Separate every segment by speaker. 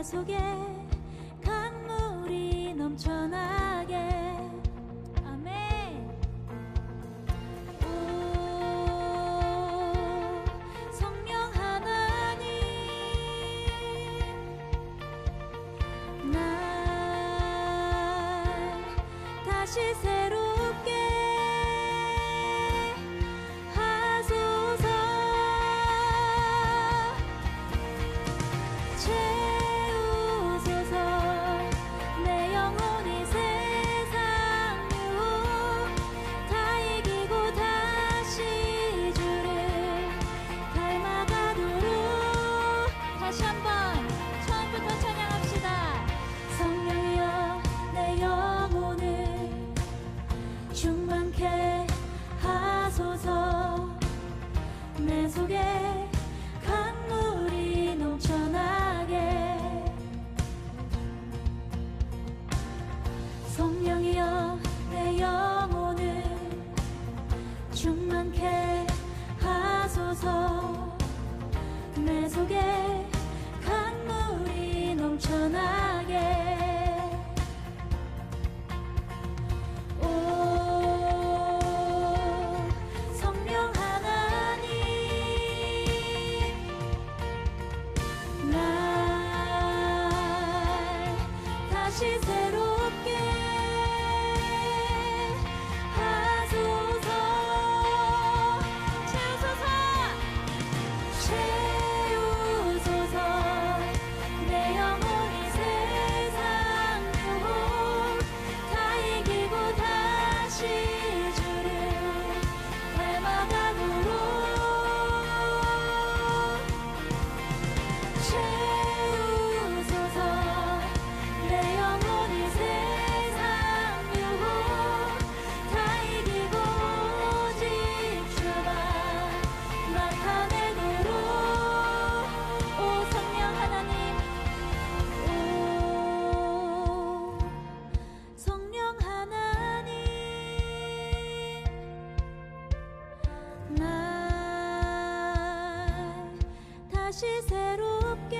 Speaker 1: 내 속에 강물이 넘쳐나게. 아멘. 오 성령 하나님, 날 다시 새롭게 하소서. 채우소서. 내 영혼이 세상 유혹 다 이기고 다시 주를 닮아가도록. 다시 한번 처음부터 찬양합시다. 성령이여 내 영혼을 충만케 하소서. 내 속에 강물이 넘쳐나게. 성령이여 내 영혼을 충만케 하소서. 내 속에 강물이 넘쳐나게. 오 성령 하나님, 날 다시 새롭게 하소서. 채우소서. 채우소서. 내 영혼이 세상 유혹 다 이기고 다시 주를 닮아가도록. 채우소서. 내 영혼이 세상 유혹 다 이기고 오직 주만 나타내도록. 오 성령 하나님, 오 성령 하나님, 날 다시 새롭게.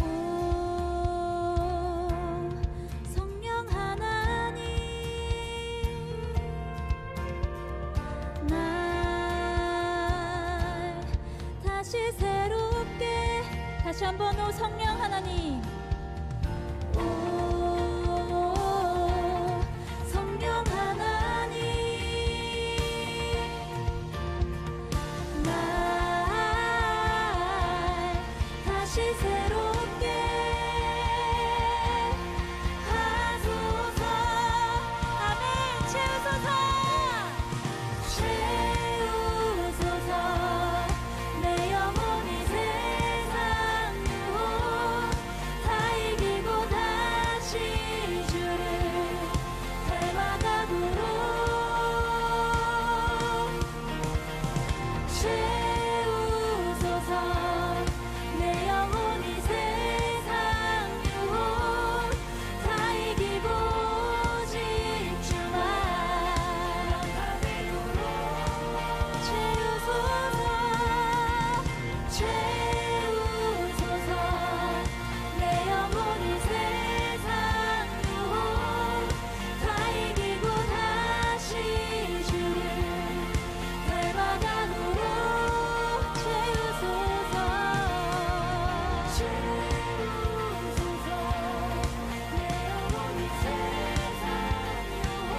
Speaker 1: 오 성령 하나님, 날 다시 새롭게. 다시 한번 오 성령 하나님, 오 성령 하나님, 날 다시 새롭게 하소서. 아멘. 채우소서. 채우소서. 내 영혼이 세상 유혹 다 이기고 다시 주를 닮아가도록. 채우소서. 내 영혼이 세상 유혹 다 이기고 오직 주만 나타내도록. 채우소서. 채우소서. 내 영혼이 세상 유혹 다 이기고 다시 주를 닮아가도록. 채우소서. 채우소서. 내 영혼이 세상 유혹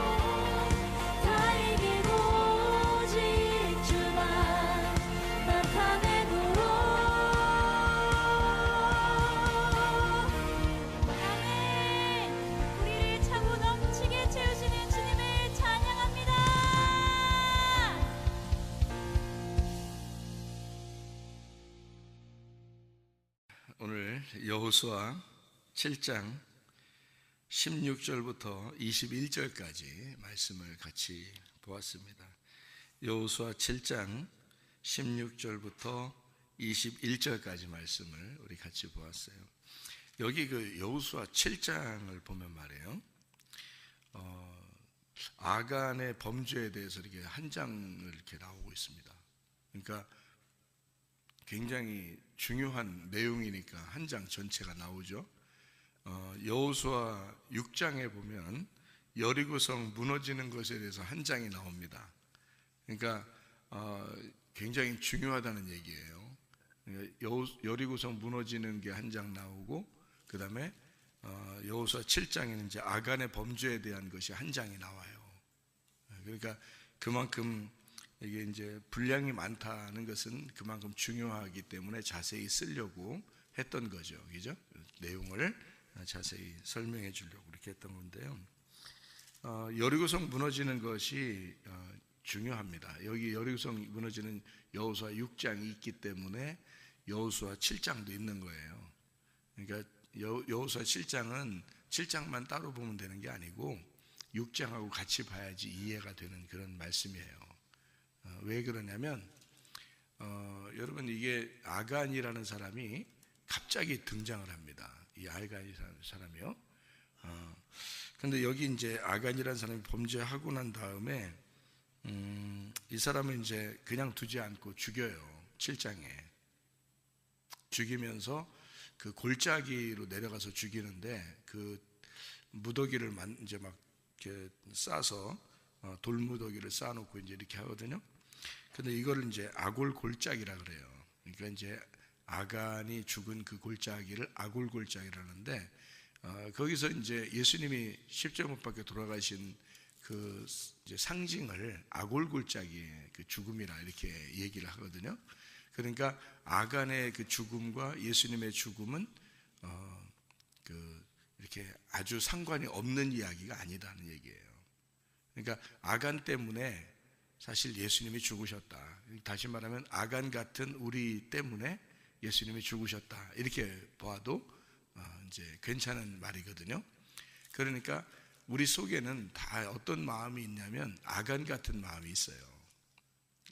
Speaker 1: 다 이기고 오직 주만 나타내도록. 아멘. 우리를 차고 넘치게 채우시는 주님을 찬양합니다.
Speaker 2: 오늘 여호수아 7장 16절부터 21절까지 말씀을 같이 보았습니다. 여호수아 7장 16절부터 21절까지 말씀을 우리 같이 보았어요. 여기 그 여호수아 7장을 보면 말이에요, 아간의 범죄에 대해서 이렇게 한 장을 이렇게 나오고 있습니다. 그러니까 굉장히 중요한 내용이니까 한 장 전체가 나오죠. 여호수아 6장에 보면 여리고성 무너지는 것에 대해서 한 장이 나옵니다. 그러니까 굉장히 중요하다는 얘기예요. 여리고성 무너지는 게 한 장 나오고, 그 다음에 여호수아 7장에는 이제 아간의 범죄에 대한 것이 한 장이 나와요. 그러니까 그만큼 이게 이제 분량이 많다는 것은 그만큼 중요하기 때문에 자세히 쓰려고 했던 거죠, 그죠? 내용을 자세히 설명해 주려고 그렇게 했던 건데요. 여리고성 무너지는 것이 중요합니다. 여기 여리고성 무너지는 여호수아 6장이 있기 때문에 여호수아 7장도 있는 거예요. 그러니까 여호수아 7장은 7장만 따로 보면 되는 게 아니고 6장하고 같이 봐야지 이해가 되는 그런 말씀이에요. 왜 그러냐면 여러분, 이게 아간이라는 사람이 갑자기 등장을 합니다. 이 아간이라는 사람이요. 근데 여기 이제 아간이라는 사람이 범죄하고 난 다음에 이 사람은 이제 그냥 두지 않고 죽여요. 7장에 죽이면서 그 골짜기로 내려가서 죽이는데, 그 무더기를 이제 막 이렇게 싸서 돌무더기를 쌓아놓고 이제 이렇게 하거든요. 근데 이거를 이제 아골 골짜기라 그래요. 그러니까 이제 아간이 죽은 그 골짜기를 아골 골짜기라는데, 거기서 이제 예수님이 십자가 못 박혀 돌아가신 그 이제 상징을 아골 골짜기의 그 죽음이라 이렇게 얘기를 하거든요. 그러니까 아간의 그 죽음과 예수님의 죽음은 이렇게 아주 상관이 없는 이야기가 아니라는 얘기예요. 그러니까 아간 때문에 사실 예수님이 죽으셨다. 다시 말하면 아간 같은 우리 때문에 예수님이 죽으셨다. 이렇게 보아도 이제 괜찮은 말이거든요. 그러니까 우리 속에는 다 어떤 마음이 있냐면 아간 같은 마음이 있어요.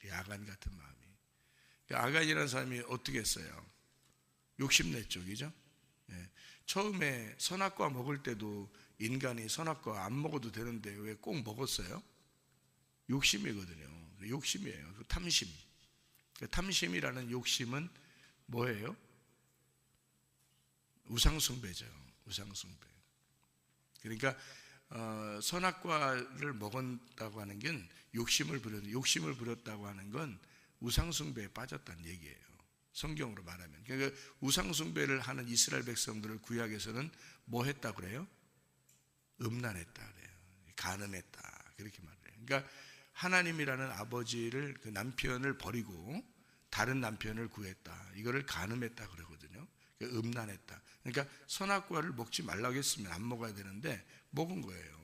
Speaker 2: 이 아간 같은 마음이. 아간이라는 사람이 어떻게 했어요? 욕심냈죠, 그죠? 예. 처음에 선악과 먹을 때도 인간이 선악과 안 먹어도 되는데 왜 꼭 먹었어요? 욕심이거든요. 욕심이에요. 그 탐심. 그 탐심이라는 욕심은 뭐예요? 우상숭배죠. 우상숭배. 그러니까 선악과를 먹었다고 하는 게 욕심을 부렸다고 하는 건 우상숭배에 빠졌다는 얘기예요. 성경으로 말하면. 그러니까 우상숭배를 하는 이스라엘 백성들을 구약에서는 뭐 했다 그래요? 음란했다 그래요. 간음했다. 그렇게 말해요. 그러니까 하나님이라는 아버지를, 그 남편을 버리고 다른 남편을 구했다. 이거를 간음했다 그러거든요. 그러니까 음란했다. 그러니까 선악과를 먹지 말라고 했으면 안 먹어야 되는데 먹은 거예요.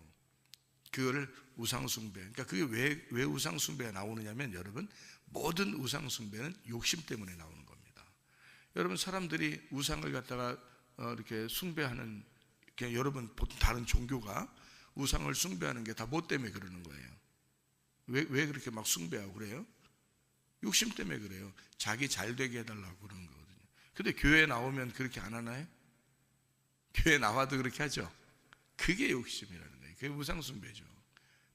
Speaker 2: 그거를 우상숭배. 그러니까 그게 왜 우상숭배가 나오느냐면, 여러분, 모든 우상숭배는 욕심 때문에 나오는 겁니다. 여러분, 사람들이 우상을 갖다가 이렇게 숭배하는, 그냥 여러분 보통 다른 종교가 우상을 숭배하는 게 다 뭐 때문에 그러는 거예요? 왜 그렇게 막 숭배하고 그래요? 욕심 때문에 그래요. 자기 잘 되게 해달라고 그러는 거거든요. 근데 교회 나오면 그렇게 안 하나요? 교회 나와도 그렇게 하죠. 그게 욕심이라는 거예요. 그게 우상숭배죠.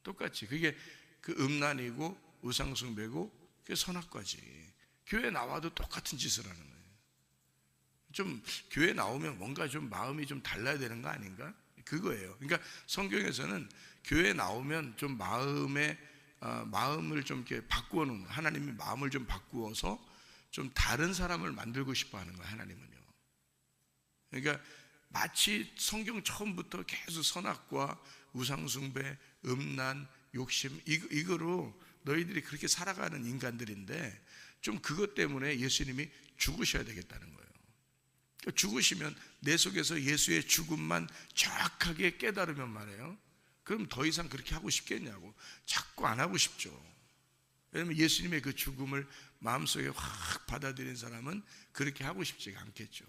Speaker 2: 똑같이 그게 그 음란이고 우상숭배고 그게 선악과지. 교회 나와도 똑같은 짓을 하는 거예요. 좀 교회 나오면 뭔가 좀 마음이 좀 달라야 되는 거 아닌가? 그거예요. 그러니까 성경에서는 교회 나오면 좀 마음을 좀 이렇게 바꾸어 놓는, 하나님이 마음을 좀 바꾸어서 좀 다른 사람을 만들고 싶어 하는 거예요, 하나님은요. 그러니까 마치 성경 처음부터 계속 선악과 우상숭배, 음란, 욕심, 이거로 너희들이 그렇게 살아가는 인간들인데, 좀 그것 때문에 예수님이 죽으셔야 되겠다는 거예요. 그러니까 죽으시면 내 속에서 예수의 죽음만 정확하게 깨달으면 말이에요. 그럼 더 이상 그렇게 하고 싶겠냐고. 자꾸 안 하고 싶죠. 왜냐하면 예수님의 그 죽음을 마음속에 확 받아들인 사람은 그렇게 하고 싶지가 않겠죠.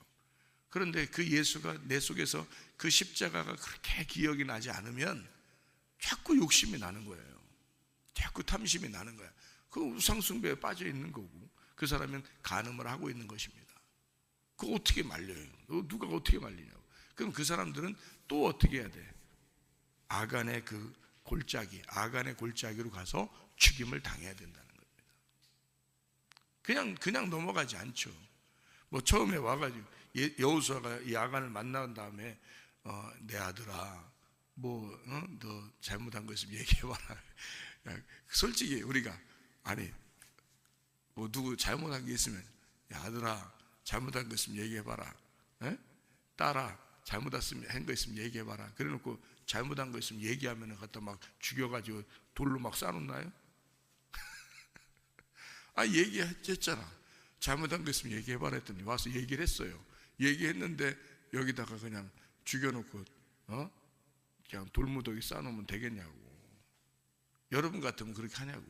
Speaker 2: 그런데 그 예수가 내 속에서 그 십자가가 그렇게 기억이 나지 않으면 자꾸 욕심이 나는 거예요. 자꾸 탐심이 나는 거야. 그 우상숭배에 빠져 있는 거고, 그 사람은 간음을 하고 있는 것입니다. 그거 어떻게 말려요? 누가 어떻게 말리냐고. 그럼 그 사람들은 또 어떻게 해야 돼? 아간의 그 골짜기, 아간의 골짜기로 가서 죽임을 당해야 된다는 겁니다. 그냥 넘어가지 않죠. 뭐 처음에 와가지고 여호수아가 이 아간을 만난 다음에 내 아들아, 너 잘못한 거 있으면 얘기해봐라. 솔직히 우리가 누구 잘못한 게 있으면, 야 아들아 잘못한 거 있으면 얘기해봐라. 딸아 잘못한 거 있으면 얘기해봐라. 그래놓고 잘못한 거 있으면 얘기하면 갖다 막 죽여가지고 돌로 막 싸놓나요? 얘기했잖아. 잘못한 거 있으면 얘기해봐라 했더니 와서 얘기를 했어요. 얘기했는데 여기다가 그냥 죽여놓고 그냥 돌무더기 싸놓으면 되겠냐고. 여러분 같으면 그렇게 하냐고.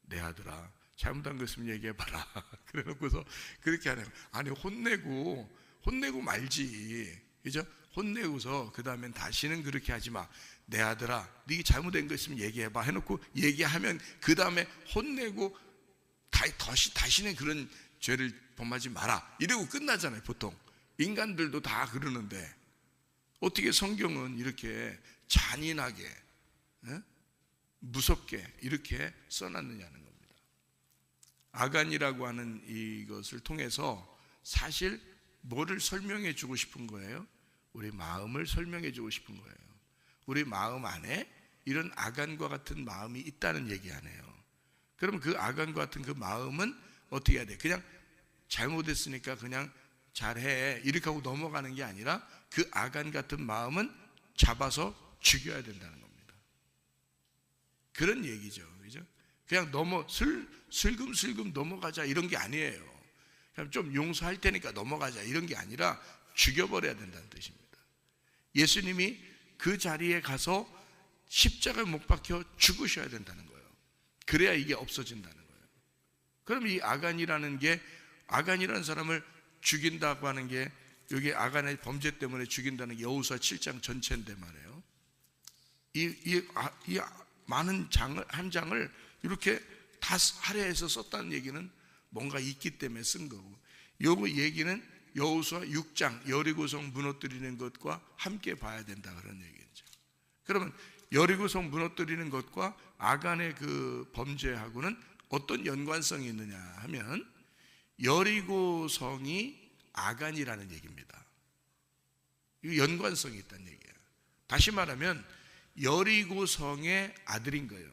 Speaker 2: 내 아들아 잘못한 거 있으면 얘기해봐라. 그래놓고서 그렇게 하냐고. 혼내고 말지, 그죠? 혼내고서 그 다음엔 다시는 그렇게 하지 마. 내 아들아 네 잘못된 거 있으면 얘기해봐 해놓고 얘기하면 그 다음에 혼내고 다시는 그런 죄를 범하지 마라 이러고 끝나잖아요. 보통 인간들도 다 그러는데 어떻게 성경은 이렇게 잔인하게 무섭게 이렇게 써놨느냐는 겁니다. 아간이라고 하는 이것을 통해서 사실 뭐를 설명해 주고 싶은 거예요? 우리 마음을 설명해 주고 싶은 거예요. 우리 마음 안에 이런 아간과 같은 마음이 있다는 얘기 아니에요. 그러면 그 아간과 같은 그 마음은 어떻게 해야 돼? 그냥 잘못했으니까 그냥 잘해 이렇게 하고 넘어가는 게 아니라 그 아간 같은 마음은 잡아서 죽여야 된다는 겁니다. 그런 얘기죠, 그죠? 그냥 슬금슬금 넘어가자 이런 게 아니에요. 그냥 좀 용서할 테니까 넘어가자 이런 게 아니라 죽여버려야 된다는 뜻입니다. 예수님이 그 자리에 가서 십자가에 못 박혀 죽으셔야 된다는 거예요. 그래야 이게 없어진다는 거예요. 그럼 이 아간이라는 사람을 죽인다고 하는 게 여기 아간의 범죄 때문에 죽인다는 게 여호수아 7장 전체인데 말이에요. 이 많은 한 장을 이렇게 다 할애해서 썼다는 얘기는 뭔가 있기 때문에 쓴 거고, 요 얘기는 여호수아 6장 여리고성 무너뜨리는 것과 함께 봐야 된다 그런 얘기죠. 그러면 여리고성 무너뜨리는 것과 아간의 그 범죄하고는 어떤 연관성이 있느냐 하면 여리고성이 아간이라는 얘기입니다. 연관성이 있다는 얘기예요. 다시 말하면 여리고성의 아들인 거예요.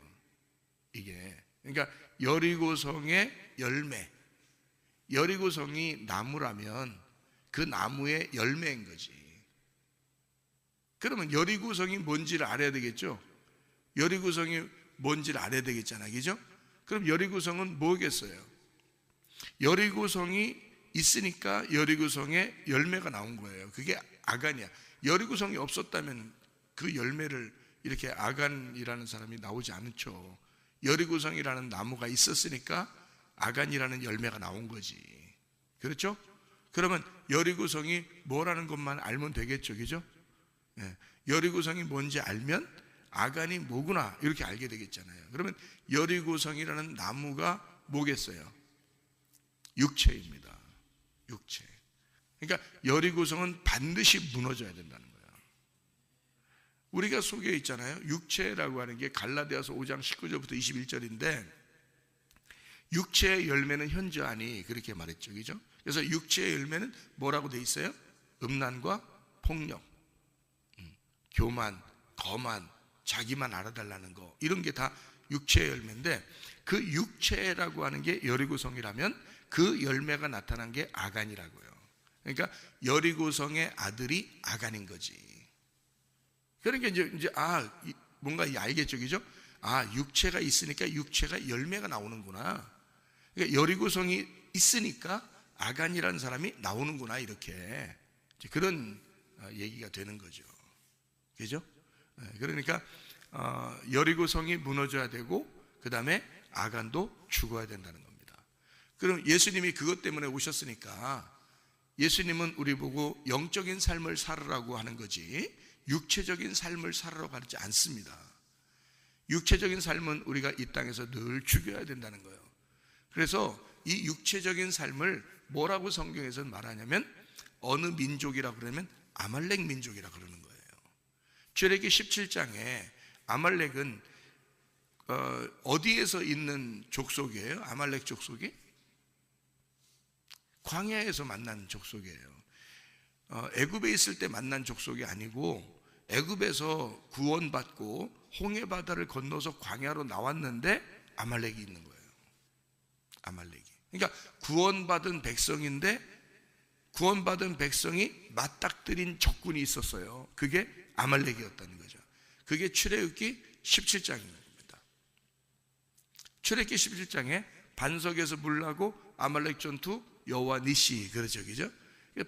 Speaker 2: 이게 그러니까 여리고성의 열매, 여리고성이 나무라면 그 나무의 열매인 거지. 그러면 여리고성이 뭔지를 알아야 되겠죠. 여리고성이 뭔지를 알아야 되겠잖아요, 그죠? 그럼 여리고성은 뭐겠어요? 여리고성이 있으니까 여리고성의 열매가 나온 거예요. 그게 아간이야. 여리고성이 없었다면 그 열매를 이렇게 아간이라는 사람이 나오지 않죠. 여리고성이라는 나무가 있었으니까 아간이라는 열매가 나온 거지. 그렇죠? 그러면 여리고성이 뭐라는 것만 알면 되겠죠, 그죠? 여리고성이 뭔지 알면 아간이 뭐구나 이렇게 알게 되겠잖아요. 그러면 여리고성이라는 나무가 뭐겠어요? 육체입니다. 육체. 그러니까 여리고성은 반드시 무너져야 된다는 거예요. 우리가 속에 있잖아요. 육체라고 하는 게 갈라디아서 5장 19절부터 21절인데 육체의 열매는 현저하니 그렇게 말했죠, 그죠? 그래서 육체의 열매는 뭐라고 돼 있어요? 음란과 폭력, 교만, 거만, 자기만 알아달라는 거, 이런 게 다 육체의 열매인데 그 육체라고 하는 게 여리고성이라면 그 열매가 나타난 게 아간이라고요. 그러니까 여리고성의 아들이 아간인 거지. 그러니까 이제 뭔가 알겠죠, 그죠? 육체가 있으니까 육체가 열매가 나오는구나. 그러니까 여리고성이 있으니까 아간이라는 사람이 나오는구나, 이렇게 그런 얘기가 되는 거죠, 그죠? 그러니까 여리고성이 무너져야 되고 그 다음에 아간도 죽어야 된다는 겁니다. 그럼 예수님이 그것 때문에 오셨으니까 예수님은 우리 보고 영적인 삶을 살으라고 하는 거지 육체적인 삶을 살으라고 하지 않습니다. 육체적인 삶은 우리가 이 땅에서 늘 죽여야 된다는 거예요. 그래서 이 육체적인 삶을 뭐라고 성경에서는 말하냐면 어느 민족이라고 그러면 아말렉 민족이라고 그러는 거예요. 출애굽기 17장에 아말렉은 어디에서 있는 족속이에요? 아말렉 족속이? 광야에서 만난 족속이에요. 애굽에 있을 때 만난 족속이 아니고 애굽에서 구원받고 홍해 바다를 건너서 광야로 나왔는데 아말렉이 있는 거예요. 아말렉이. 그러니까 구원받은 백성인데 구원받은 백성이 맞닥뜨린 적군이 있었어요. 그게 아말렉이었다는 거죠. 그게 출애굽기 17장입니다. 출애굽기 17장에 반석에서 물 나고 아말렉 전투 여호와 니시 그러죠, 그죠?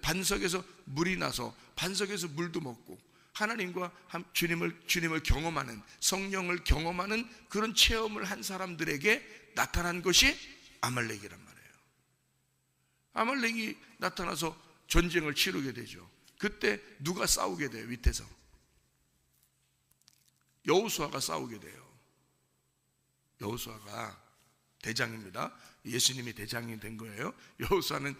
Speaker 2: 반석에서 물이 나서 반석에서 물도 먹고 하나님과 주님을 경험하는, 성령을 경험하는 그런 체험을 한 사람들에게 나타난 것이 아말렉이란 말이에요. 아말렉이 나타나서 전쟁을 치르게 되죠. 그때 누가 싸우게 돼요? 밑에서 여호수아가 싸우게 돼요. 여호수아가 대장입니다. 예수님이 대장이 된 거예요. 여호수아는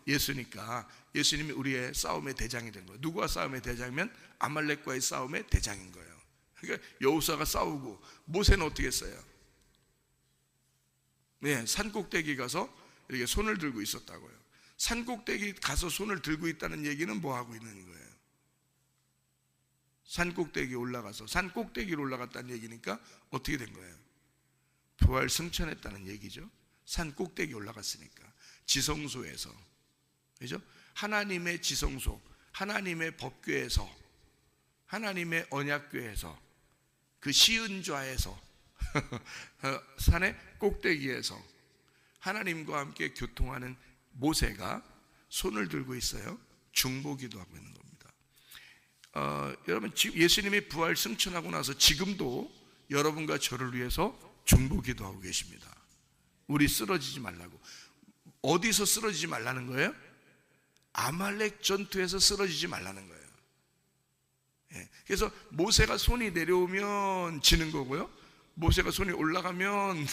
Speaker 2: 예수니까 예수님이 우리의 싸움의 대장이 된 거예요. 누구와 싸움의 대장이면 아말렉과의 싸움의 대장인 거예요. 그러니까 여호수아가 싸우고 모세는 어떻게 했어요? 네, 산꼭대기 가서 이렇게 손을 들고 있었다고요. 산꼭대기 가서 손을 들고 있다는 얘기는 뭐 하고 있는 거예요? 산꼭대기 올라가서 산꼭대기로 올라갔다는 얘기니까 어떻게 된 거예요? 부활 승천했다는 얘기죠. 산 꼭대기 올라갔으니까 지성소에서, 그죠? 하나님의 지성소, 하나님의 법궤에서, 하나님의 언약궤에서, 그 시은좌에서 산의 꼭대기에서 하나님과 함께 교통하는 모세가 손을 들고 있어요. 중보기도 하고 있는 겁니다. 여러분, 예수님이 부활 승천하고 나서 지금도 여러분과 저를 위해서 중보기도 하고 계십니다. 우리 쓰러지지 말라고. 어디서 쓰러지지 말라는 거예요? 아말렉 전투에서 쓰러지지 말라는 거예요. 그래서 모세가 손이 내려오면 지는 거고요, 모세가 손이 올라가면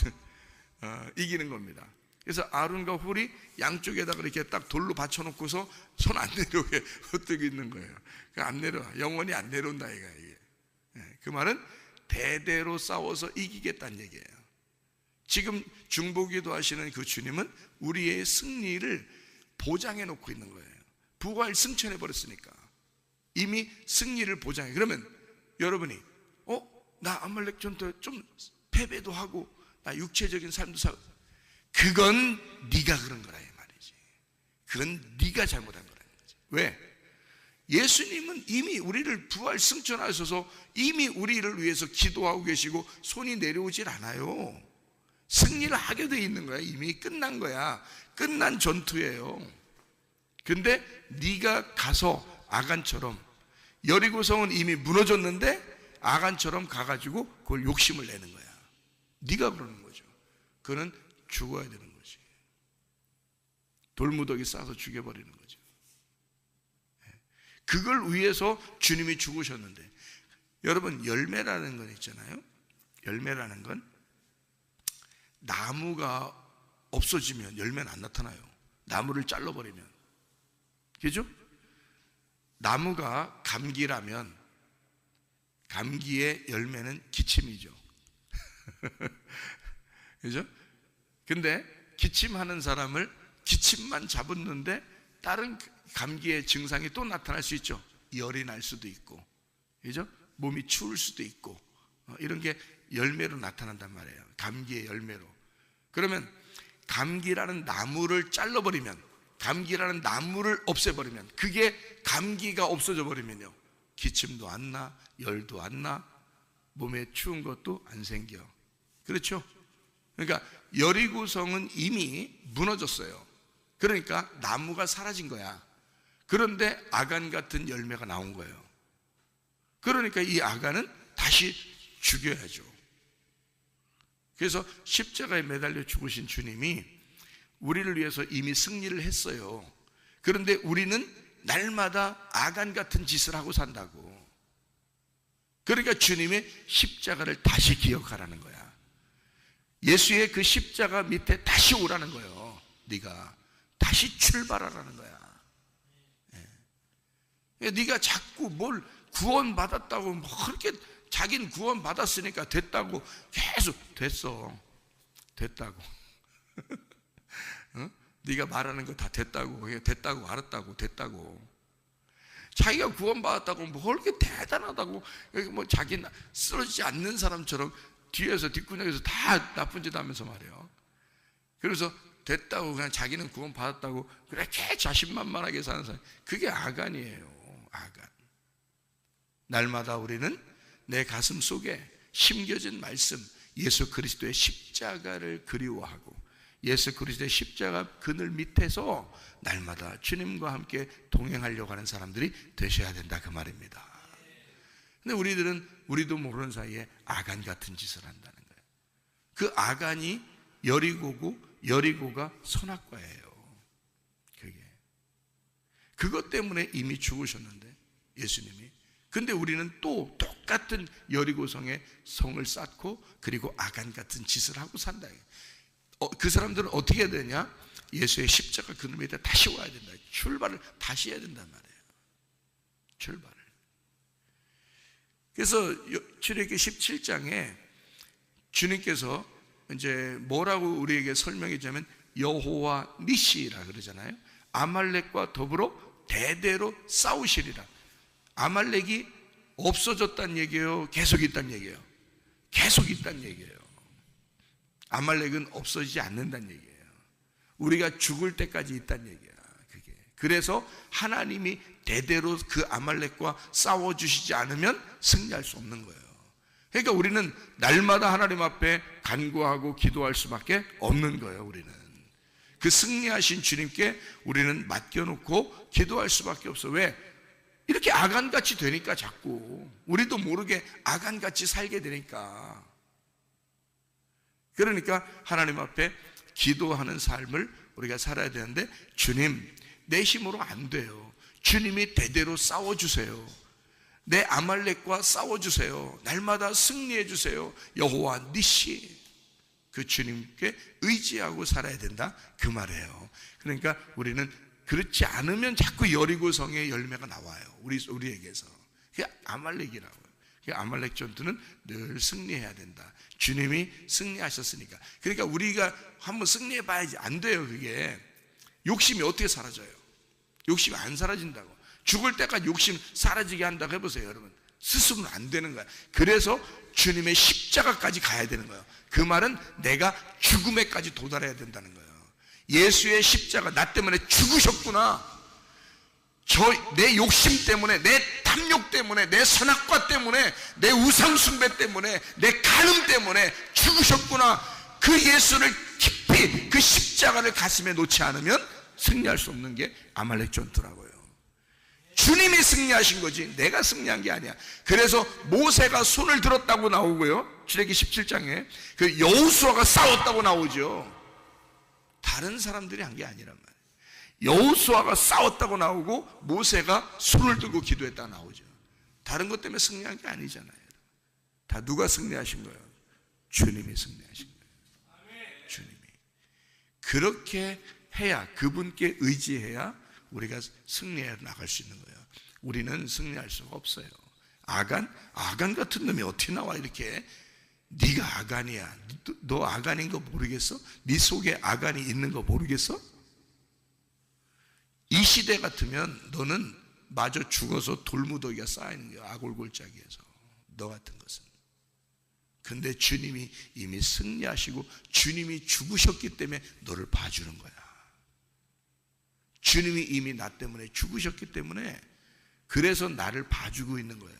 Speaker 2: 이기는 겁니다. 그래서 아론과 훌이 양쪽에다가 이렇게 딱 돌로 받쳐놓고서 손 안 내려오게 흩뜨고 있는 거예요. 안 내려와. 영원히 안 내려온다 이게. 그 말은 대대로 싸워서 이기겠다는 얘기예요. 지금 중보기도 하시는 그 주님은 우리의 승리를 보장해 놓고 있는 거예요. 부활 승천해 버렸으니까 이미 승리를 보장해. 그러면 여러분이 나 아말렉 전투에 좀 패배도 하고 나 육체적인 삶도 살고, 그건 네가 그런 거라 이 말이지. 그건 네가 잘못한 거라는 거지. 왜? 예수님은 이미 우리를 부활 승천하셔서 이미 우리를 위해서 기도하고 계시고 손이 내려오질 않아요. 승리를 하게 돼 있는 거야. 이미 끝난 거야. 끝난 전투예요. 근데 네가 가서 아간처럼, 여리고성은 이미 무너졌는데 아간처럼 가가지고 그걸 욕심을 내는 거야. 네가 그러는 거죠. 그는 죽어야 되는 거지. 돌무더기 싸서 죽여버리는 거죠. 그걸 위해서 주님이 죽으셨는데, 여러분, 열매라는 건 있잖아요. 열매라는 건 나무가 없어지면 열매는 안 나타나요. 나무를 잘라버리면. 그죠? 나무가 감기라면 감기의 열매는 기침이죠. 그죠? 근데 기침하는 사람을 기침만 잡았는데 다른 감기의 증상이 또 나타날 수 있죠. 열이 날 수도 있고, 그죠? 몸이 추울 수도 있고, 이런 게 열매로 나타난단 말이에요. 감기의 열매로. 그러면 감기라는 나무를 잘라버리면, 감기라는 나무를 없애버리면, 그게 감기가 없어져 버리면요, 기침도 안 나, 열도 안 나, 몸에 추운 것도 안 생겨. 그렇죠? 그러니까 여리고성은 이미 무너졌어요. 그러니까 나무가 사라진 거야. 그런데 아간 같은 열매가 나온 거예요. 그러니까 이 아간은 다시 죽여야죠. 그래서 십자가에 매달려 죽으신 주님이 우리를 위해서 이미 승리를 했어요. 그런데 우리는 날마다 아간 같은 짓을 하고 산다고. 그러니까 주님의 십자가를 다시 기억하라는 거야. 예수의 그 십자가 밑에 다시 오라는 거예요. 네가 다시 출발하라는 거야. 네가 자꾸 뭘 구원받았다고 뭐 그렇게, 자기는 구원받았으니까 됐다고 계속 됐다고. 네가 말하는 거 다 됐다고, 그게 됐다고, 알았다고, 됐다고. 자기가 구원받았다고 뭘 이렇게 대단하다고, 뭐 자기 쓰러지지 않는 사람처럼 뒤에서 뒷구녕에서 다 나쁜 짓 하면서 말이에요. 그래서 됐다고, 그냥 자기는 구원받았다고 그렇게 자신만만하게 사는 사람, 그게 아간이에요. 아간. 날마다 우리는 내 가슴 속에 심겨진 말씀, 예수 그리스도의 십자가를 그리워하고 예수 그리스도의 십자가 그늘 밑에서 날마다 주님과 함께 동행하려고 하는 사람들이 되셔야 된다, 그 말입니다. 근데 우리도 모르는 사이에 아간 같은 짓을 한다는 거예요. 그 아간이 여리고고 여리고가 선악과예요. 그것 때문에 이미 죽으셨는데, 예수님이. 근데 우리는 또 똑같은 여리고성에 성을 쌓고 그리고 아간 같은 짓을 하고 산다. 그 사람들은 어떻게 해야 되냐? 예수의 십자가 그늘 밑에 다시 와야 된다. 출발을 다시 해야 된단 말이에요. 출발을. 그래서 출애굽기 17장에 주님께서 이제 뭐라고 우리에게 설명해 주냐면 여호와 니시라 그러잖아요. 아말렉과 더불어 대대로 싸우시리라. 아말렉이 없어졌다는 얘기예요? 계속 있다는 얘기예요? 계속 있다는 얘기예요. 아말렉은 없어지지 않는다는 얘기예요. 우리가 죽을 때까지 있다는 얘기야, 그게. 그래서 하나님이 대대로 그 아말렉과 싸워주시지 않으면 승리할 수 없는 거예요. 그러니까 우리는 날마다 하나님 앞에 간구하고 기도할 수밖에 없는 거예요. 우리는 그 승리하신 주님께 우리는 맡겨놓고 기도할 수밖에 없어. 왜? 이렇게 아간같이 되니까, 자꾸 우리도 모르게 아간같이 살게 되니까. 그러니까 하나님 앞에 기도하는 삶을 우리가 살아야 되는데, 주님, 내 힘으로 안 돼요. 주님이 대대로 싸워주세요. 내 아말렉과 싸워주세요. 날마다 승리해 주세요. 여호와 니시, 그 주님께 의지하고 살아야 된다, 그 말이에요. 그러니까 우리는 그렇지 않으면 자꾸 여리고성의 열매가 나와요, 우리에게서. 그게 아말렉이라고요. 그 아말렉 전투는 늘 승리해야 된다. 주님이 승리하셨으니까. 그러니까 우리가 한번 승리해 봐야지. 안 돼요, 그게. 욕심이 어떻게 사라져요? 욕심이 안 사라진다고. 죽을 때까지 욕심 사라지게 한다고 해보세요, 여러분. 스스로는 안 되는 거야. 그래서 주님의 십자가까지 가야 되는 거예요. 그 말은 내가 죽음에까지 도달해야 된다는 거예요. 예수의 십자가, 나 때문에 죽으셨구나. 내 욕심 때문에, 내 탐욕 때문에, 내 선악과 때문에, 내 우상숭배 때문에, 내 간음 때문에 죽으셨구나. 그 예수를 깊이, 그 십자가를 가슴에 놓지 않으면 승리할 수 없는 게 아말렉 전투라고요. 주님이 승리하신 거지 내가 승리한 게 아니야. 그래서 모세가 손을 들었다고 나오고요, 출애굽기 17장에 그 여호수아가 싸웠다고 나오죠. 다른 사람들이 한 게 아니란 말이에요. 여호수아가 싸웠다고 나오고 모세가 손을 들고 기도했다고 나오죠. 다른 것 때문에 승리한 게 아니잖아요. 다 누가 승리하신 거예요? 주님이 승리하신 거예요. 주님이. 그렇게 해야, 그분께 의지해야 우리가 승리해 나갈 수 있는 거예요. 우리는 승리할 수가 없어요. 아간 같은 놈이 어떻게 나와, 이렇게. 네가 아간이야. 너 아간인 거 모르겠어? 네 속에 아간이 있는 거 모르겠어? 이 시대 같으면 너는 마저 죽어서 돌무더기가 쌓이는 거야, 아골골짜기에서. 너 같은 것은. 근데 주님이 이미 승리하시고 주님이 죽으셨기 때문에 너를 봐주는 거야. 주님이 이미 나 때문에 죽으셨기 때문에, 그래서 나를 봐주고 있는 거예요.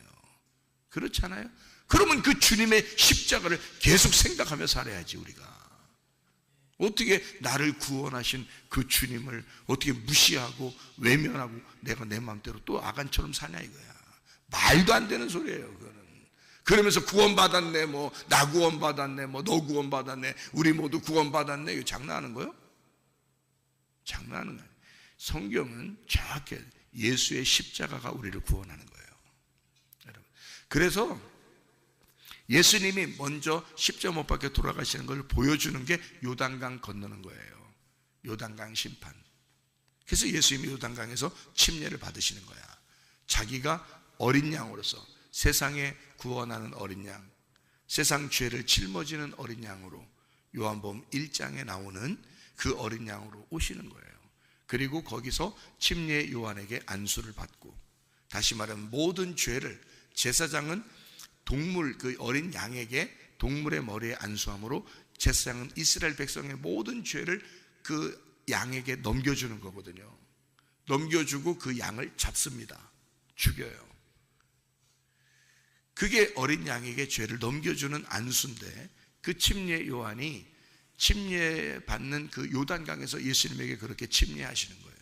Speaker 2: 그렇잖아요? 그러면 그 주님의 십자가를 계속 생각하며 살아야지, 우리가. 어떻게 나를 구원하신 그 주님을 어떻게 무시하고 외면하고 내가 내 마음대로 또 아간처럼 사냐, 이거야. 말도 안 되는 소리예요, 그거는. 그러면서 구원받았네, 뭐 나 구원받았네, 뭐 너 구원받았네, 우리 모두 구원받았네, 이거 장난하는 거예요? 장난하는 거예요. 성경은 정확히 예수의 십자가가 우리를 구원하는 거예요, 여러분. 그래서 예수님이 먼저 십자가 못 박혀 돌아가시는 걸 보여주는 게 요단강 건너는 거예요. 요단강 심판. 그래서 예수님이 요단강에서 침례를 받으시는 거야. 자기가 어린 양으로서, 세상에 구원하는 어린 양, 세상 죄를 짊어지는 어린 양으로 요한복음 1장에 나오는 그 어린 양으로 오시는 거예요. 그리고 거기서 침례 요한에게 안수를 받고, 다시 말하면 모든 죄를 제사장은 동물, 그 어린 양에게 동물의 머리에 안수함으로 제사장은 이스라엘 백성의 모든 죄를 그 양에게 넘겨주는 거거든요. 넘겨주고 그 양을 잡습니다. 죽여요. 그게 어린 양에게 죄를 넘겨주는 안수인데, 그 침례 요한이 침례 받는 그 요단강에서 예수님에게 그렇게 침례하시는 거예요.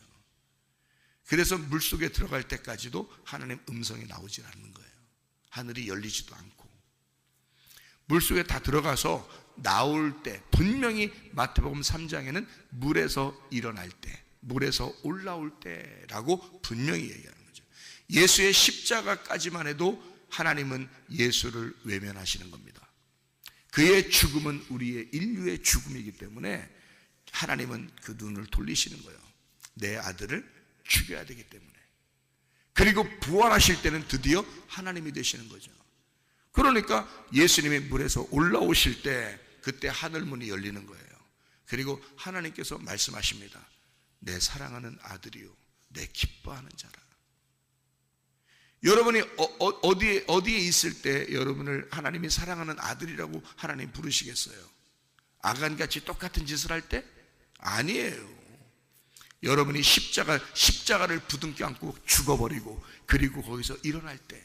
Speaker 2: 그래서 물속에 들어갈 때까지도 하나님 음성이 나오질 않는 거예요. 하늘이 열리지도 않고. 물속에 다 들어가서 나올 때, 분명히 마태복음 3장에는 물에서 일어날 때, 물에서 올라올 때라고 분명히 얘기하는 거죠. 예수의 십자가까지만 해도 하나님은 예수를 외면하시는 겁니다. 그의 죽음은 우리의 인류의 죽음이기 때문에 하나님은 그 눈을 돌리시는 거예요. 내 아들을 죽여야 되기 때문에. 그리고 부활하실 때는 드디어 하나님이 되시는 거죠. 그러니까 예수님이 물에서 올라오실 때 그때 하늘문이 열리는 거예요. 그리고 하나님께서 말씀하십니다. 내 사랑하는 아들이요, 내 기뻐하는 자라. 여러분이 어디에 있을 때 여러분을 하나님이 사랑하는 아들이라고 하나님 부르시겠어요? 아간같이 똑같은 짓을 할 때? 아니에요. 여러분이 십자가를 부둥켜 안고 죽어버리고, 그리고 거기서 일어날 때,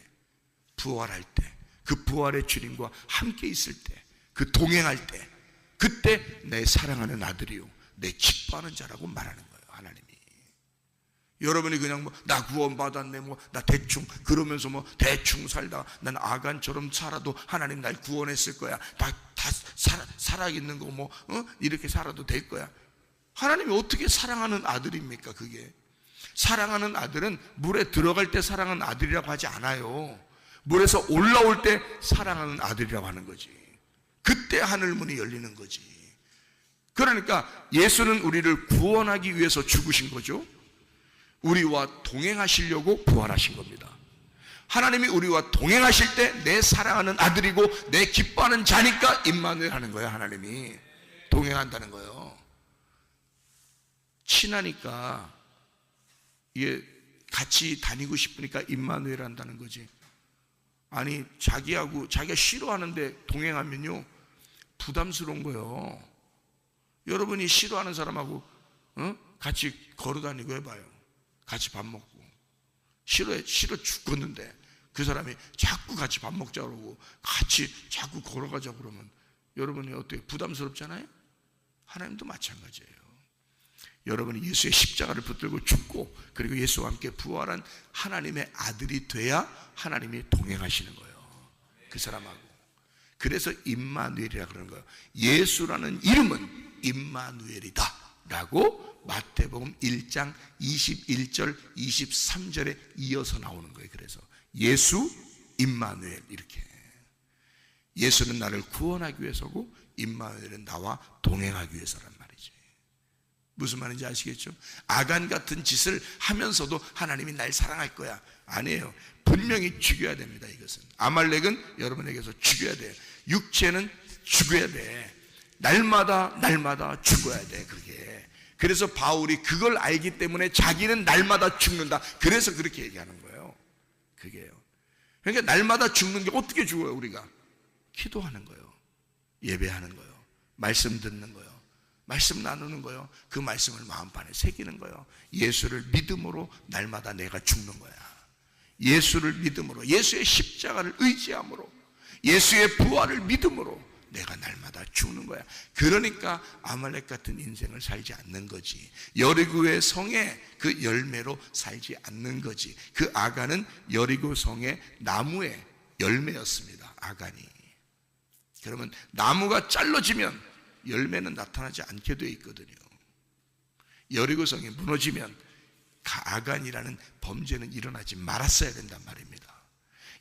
Speaker 2: 부활할 때, 그 부활의 주님과 함께 있을 때, 그 동행할 때, 그때 내 사랑하는 아들이요, 내 기뻐하는 자라고 말하는 거예요, 하나님이. 여러분이 그냥 나 구원받았네, 나 대충 그러면서 대충 살다가 난 아간처럼 살아도 하나님 날 구원했을 거야, 다 살아있는 거 이렇게 살아도 될 거야. 하나님이 어떻게 사랑하는 아들입니까? 그게 사랑하는 아들은 물에 들어갈 때 사랑하는 아들이라고 하지 않아요. 물에서 올라올 때 사랑하는 아들이라고 하는 거지. 그때 하늘문이 열리는 거지. 그러니까 예수는 우리를 구원하기 위해서 죽으신 거죠. 우리와 동행하시려고 부활하신 겁니다. 하나님이 우리와 동행하실 때 내 사랑하는 아들이고 내 기뻐하는 자니까 임마누엘 하는 거예요. 하나님이 동행한다는 거예요. 친하니까, 이게 같이 다니고 싶으니까 임마누엘 한다는 거지. 아니, 자기가 싫어하는데 동행하면요 부담스러운 거예요. 여러분이 싫어하는 사람하고 같이 걸어 다니고 해봐요. 같이 밥 먹고, 싫어 죽겠는데 그 사람이 자꾸 같이 밥 먹자고 그러고 같이 자꾸 걸어가자고 그러면 여러분이 어떻게, 부담스럽잖아요? 하나님도 마찬가지예요. 여러분이 예수의 십자가를 붙들고 죽고 그리고 예수와 함께 부활한 하나님의 아들이 돼야 하나님이 동행하시는 거예요, 그 사람하고. 그래서 임마누엘이라 그러는 거예요. 예수라는 이름은 임마누엘이다 라고 마태복음 1장 21절 23절에 이어서 나오는 거예요. 그래서 예수 임마누엘, 이렇게. 예수는 나를 구원하기 위해서고 임마누엘은 나와 동행하기 위해서란 말이지. 무슨 말인지 아시겠죠? 아간 같은 짓을 하면서도 하나님이 날 사랑할 거야, 아니에요. 분명히 죽여야 됩니다. 이것은 아말렉은 여러분에게서 죽여야 돼요. 육체는 죽여야 돼. 날마다 죽어야 돼. 그게. 그래서 바울이 그걸 알기 때문에 자기는 날마다 죽는다, 그래서 그렇게 얘기하는 거예요. 그게요. 그러니까 날마다 죽는 게 어떻게 죽어요? 우리가 기도하는 거예요, 예배하는 거예요, 말씀 듣는 거예요, 말씀 나누는 거예요, 그 말씀을 마음판에 새기는 거예요. 예수를 믿음으로 날마다 내가 죽는 거야. 예수를 믿음으로, 예수의 십자가를 의지함으로, 예수의 부활을 믿음으로 내가 날마다 죽는 거야. 그러니까 아말렉 같은 인생을 살지 않는 거지. 여리고의 성의 그 열매로 살지 않는 거지. 그 아간은 여리고 성의 나무의 열매였습니다, 아간이. 그러면 나무가 잘라지면 열매는 나타나지 않게 돼 있거든요. 여리고 성이 무너지면 아간이라는 범죄는 일어나지 말았어야 된단 말입니다.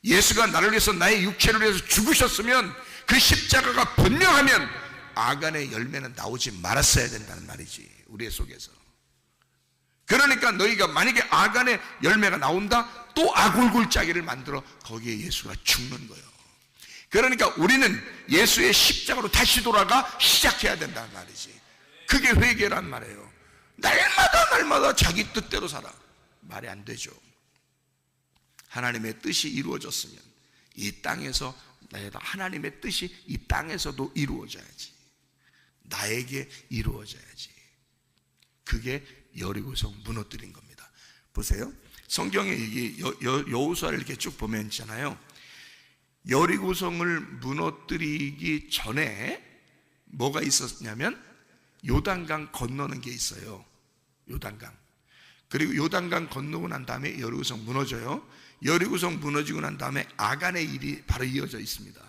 Speaker 2: 예수가 나를 위해서, 나의 육체를 위해서 죽으셨으면, 그 십자가가 분명하면 아간의 열매는 나오지 말았어야 된다는 말이지, 우리의 속에서. 그러니까 너희가 만약에 아간의 열매가 나온다, 또 아굴굴짜기를 만들어 거기에 예수가 죽는 거예요. 그러니까 우리는 예수의 십자가로 다시 돌아가 시작해야 된다는 말이지. 그게 회개란 말이에요. 날마다 자기 뜻대로 살아. 말이 안 되죠. 하나님의 뜻이 이루어졌으면 이 땅에서 하나님의 뜻이 이 땅에서도 이루어져야지. 나에게 이루어져야지. 그게 여리고성 무너뜨린 겁니다. 보세요. 성경에 이게 여호수아를 이렇게 쭉 보면 있잖아요. 여리고성을 무너뜨리기 전에 뭐가 있었냐면 요단강 건너는 게 있어요. 요단강. 그리고 요단강 건너고 난 다음에 여리고성 무너져요. 여리고성 무너지고 난 다음에 아간의 일이 바로 이어져 있습니다.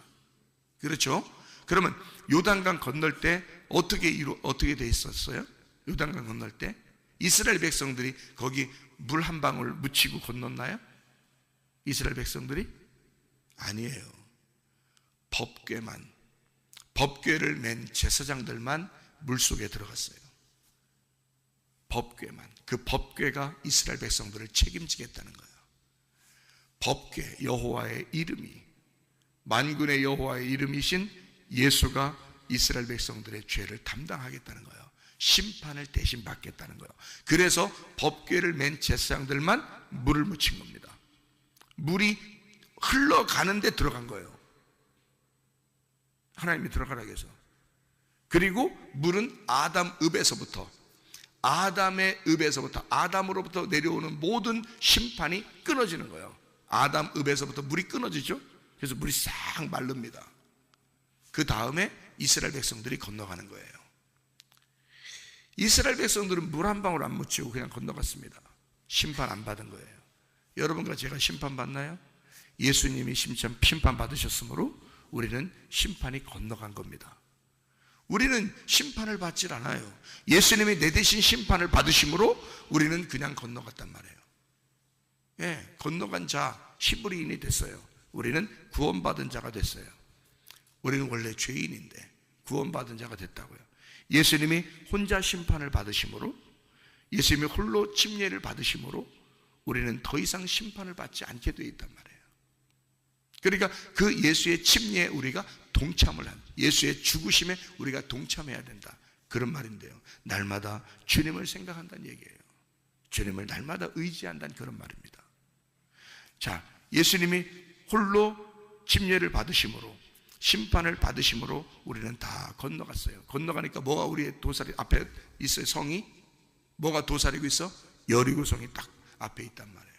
Speaker 2: 그렇죠? 그러면 요단강 건널 때 어떻게 돼 있었어요? 요단강 건널 때 이스라엘 백성들이 거기 물 한 방울 묻히고 건넜나요? 이스라엘 백성들이? 아니에요. 법궤를 맨 제사장들만 물속에 들어갔어요. 법궤만. 그 법궤가 이스라엘 백성들을 책임지겠다는 거예요. 법궤, 여호와의 이름이, 만군의 여호와의 이름이신 예수가 이스라엘 백성들의 죄를 담당하겠다는 거예요. 심판을 대신 받겠다는 거예요. 그래서 법궤를 맨 제사장들만 물을 묻힌 겁니다. 물이 흘러가는데 들어간 거예요. 하나님이 들어가라고 해서. 그리고 물은 아담의 읍에서부터 아담으로부터 내려오는 모든 심판이 끊어지는 거예요. 아담 읍에서부터 물이 끊어지죠. 그래서 물이 싹 마릅니다. 그 다음에 이스라엘 백성들이 건너가는 거예요. 이스라엘 백성들은 물 한 방울 안 묻히고 그냥 건너갔습니다. 심판 안 받은 거예요. 여러분과 제가 심판 받나요? 예수님이 심판 받으셨으므로 우리는 심판이 건너간 겁니다. 우리는 심판을 받질 않아요. 예수님이 내 대신 심판을 받으심으로 우리는 그냥 건너갔단 말이에요. 예, 건너간 자 히브리인이 됐어요. 우리는 구원받은 자가 됐어요. 우리는 원래 죄인인데 구원받은 자가 됐다고요. 예수님이 혼자 심판을 받으심으로, 예수님이 홀로 침례를 받으심으로 우리는 더 이상 심판을 받지 않게 되어 있단 말이에요. 그러니까 그 예수의 침례에 우리가 동참을 한, 예수의 죽으심에 우리가 동참해야 된다, 그런 말인데요. 날마다 주님을 생각한다는 얘기예요. 주님을 날마다 의지한다는 그런 말입니다. 자, 예수님이 홀로 침례를 받으심으로, 심판을 받으심으로 우리는 다 건너갔어요. 건너가니까 뭐가 우리의 도사리 앞에 있어요? 성이 뭐가 도사리고 있어? 여리고성이 딱 앞에 있단 말이에요.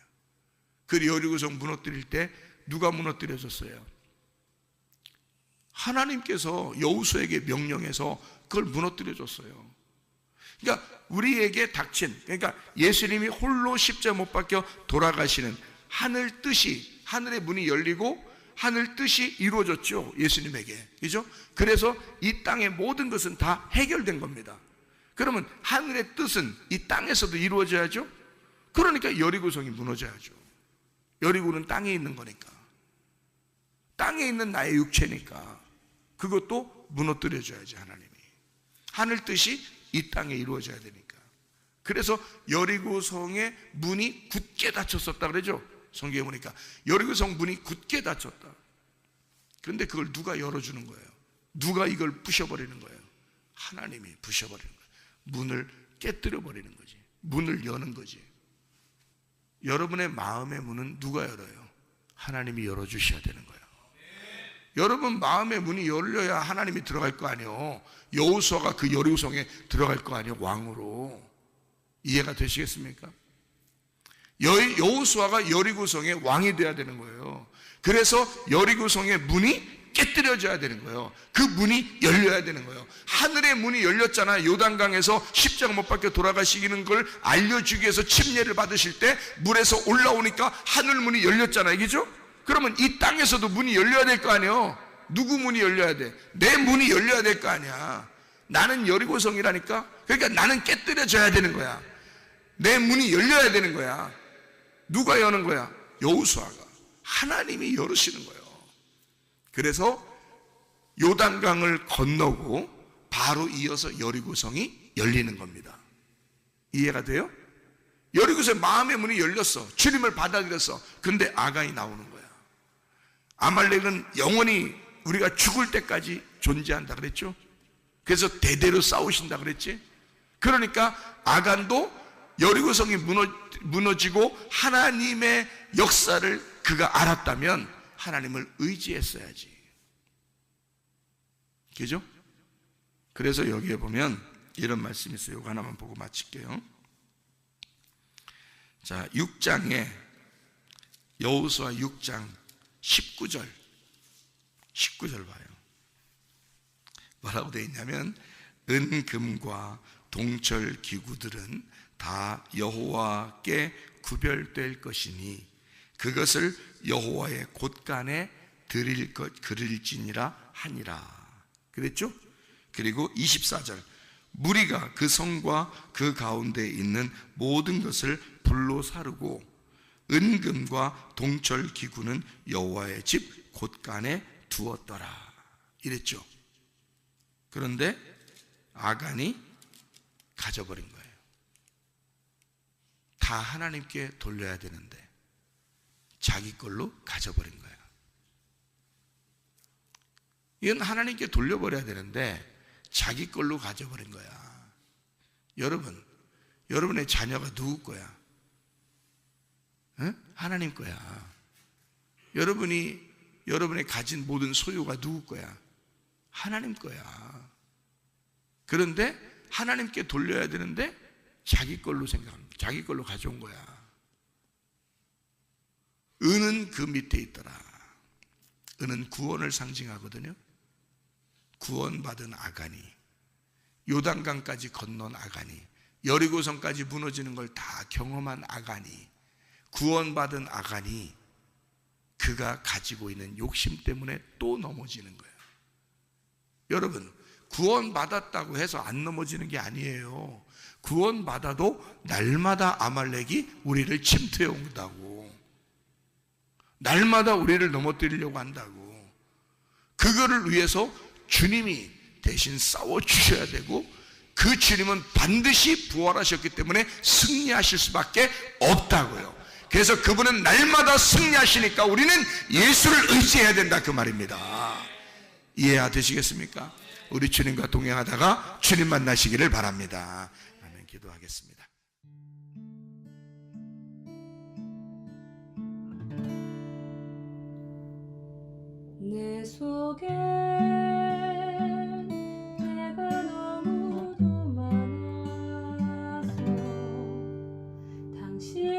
Speaker 2: 그 여리고성 무너뜨릴 때 누가 무너뜨려졌어요? 하나님께서 여호수아에게 명령해서 그걸 무너뜨려줬어요. 그러니까 우리에게 닥친, 그러니까 예수님이 홀로 십자가 못 박혀 돌아가시는 하늘 뜻이, 하늘의 문이 열리고 하늘 뜻이 이루어졌죠. 예수님에게. 그죠? 그래서 이 땅의 모든 것은 다 해결된 겁니다. 그러면 하늘의 뜻은 이 땅에서도 이루어져야죠. 그러니까 여리고성이 무너져야죠. 여리고는 땅에 있는 거니까, 땅에 있는 나의 육체니까 그것도 무너뜨려줘야지. 하나님이 하늘 뜻이 이 땅에 이루어져야 되니까. 그래서 여리고성의 문이 굳게 닫혔었다 그러죠. 성경에 보니까 여리고성 문이 굳게 닫혔다. 그런데 그걸 누가 열어주는 거예요? 누가 이걸 부셔버리는 거예요? 하나님이 부셔버리는 거예요. 문을 깨뜨려 버리는 거지. 문을 여는 거지. 여러분의 마음의 문은 누가 열어요? 하나님이 열어주셔야 되는 거예요. 여러분 마음의 문이 열려야 하나님이 들어갈 거 아니에요. 여호수아가 그 여리고성에 들어갈 거 아니에요. 왕으로. 이해가 되시겠습니까? 여호수아가 여리고성의 왕이 돼야 되는 거예요. 그래서 여리고성의 문이 깨뜨려져야 되는 거예요. 그 문이 열려야 되는 거예요. 하늘의 문이 열렸잖아요. 요단강에서 십자가 못 박혀 돌아가시는 걸 알려주기 위해서 침례를 받으실 때 물에서 올라오니까 하늘 문이 열렸잖아요. 그죠? 그러면 이 땅에서도 문이 열려야 될 거 아니에요. 누구 문이 열려야 돼? 내 문이 열려야 될 거 아니야. 나는 여리고성이라니까. 그러니까 나는 깨뜨려져야 되는 거야. 내 문이 열려야 되는 거야. 누가 여는 거야? 여호수아가. 하나님이 열으시는 거예요. 그래서 요단강을 건너고 바로 이어서 여리고성이 열리는 겁니다. 이해가 돼요? 여리고성의 마음의 문이 열렸어. 주님을 받아들였어. 그런데 아간이 나오는 거야. 아말렉은 영원히 우리가 죽을 때까지 존재한다 그랬죠? 그래서 대대로 싸우신다 그랬지? 그러니까 아간도 여리고성이 무너지고 하나님의 역사를 그가 알았다면 하나님을 의지했어야지. 그죠? 그래서 여기에 보면 이런 말씀이 있어요. 이거 하나만 보고 마칠게요. 자, 6장에 여호수아 6장 19절 봐요. 뭐라고 되어 있냐면 은금과 동철 기구들은 다 여호와께 구별될 것이니 그것을 여호와의 곳간에 그릴지니라 하니라. 그랬죠? 그리고 24절 무리가 그 성과 그 가운데 있는 모든 것을 불로 사르고 은금과 동철 기구는 여호와의 집 곳간에 두었더라. 이랬죠. 그런데 아간이 가져버린 거예요. 다 하나님께 돌려야 되는데 자기 걸로 가져버린 거예요. 이건 하나님께 돌려버려야 되는데 자기 걸로 가져버린 거야. 여러분, 여러분의 자녀가 누구 거야? 응? 하나님 거야. 여러분이 가진 모든 소유가 누구 거야? 하나님 거야. 그런데 하나님께 돌려야 되는데 자기 걸로 생각합니다. 자기 걸로 가져온 거야. 은은 그 밑에 있더라. 은은 구원을 상징하거든요. 구원받은 아간이, 요단강까지 건넌 아간이, 여리고성까지 무너지는 걸 다 경험한 아간이, 구원받은 아간이 그가 가지고 있는 욕심 때문에 또 넘어지는 거예요. 여러분, 구원받았다고 해서 안 넘어지는 게 아니에요. 구원받아도 날마다 아말렉이 우리를 침투해 온다고. 날마다 우리를 넘어뜨리려고 한다고. 그거를 위해서 주님이 대신 싸워주셔야 되고 그 주님은 반드시 부활하셨기 때문에 승리하실 수밖에 없다고요. 그래서 그분은 날마다 승리하시니까 우리는 예수를 의지해야 된다 그 말입니다. 이해되시겠습니까? 우리 주님과 동행하다가 주님 만나시기를 바랍니다. 아멘. 기도하겠습니다.
Speaker 1: 내 속에 내가 너무도 많아서 당신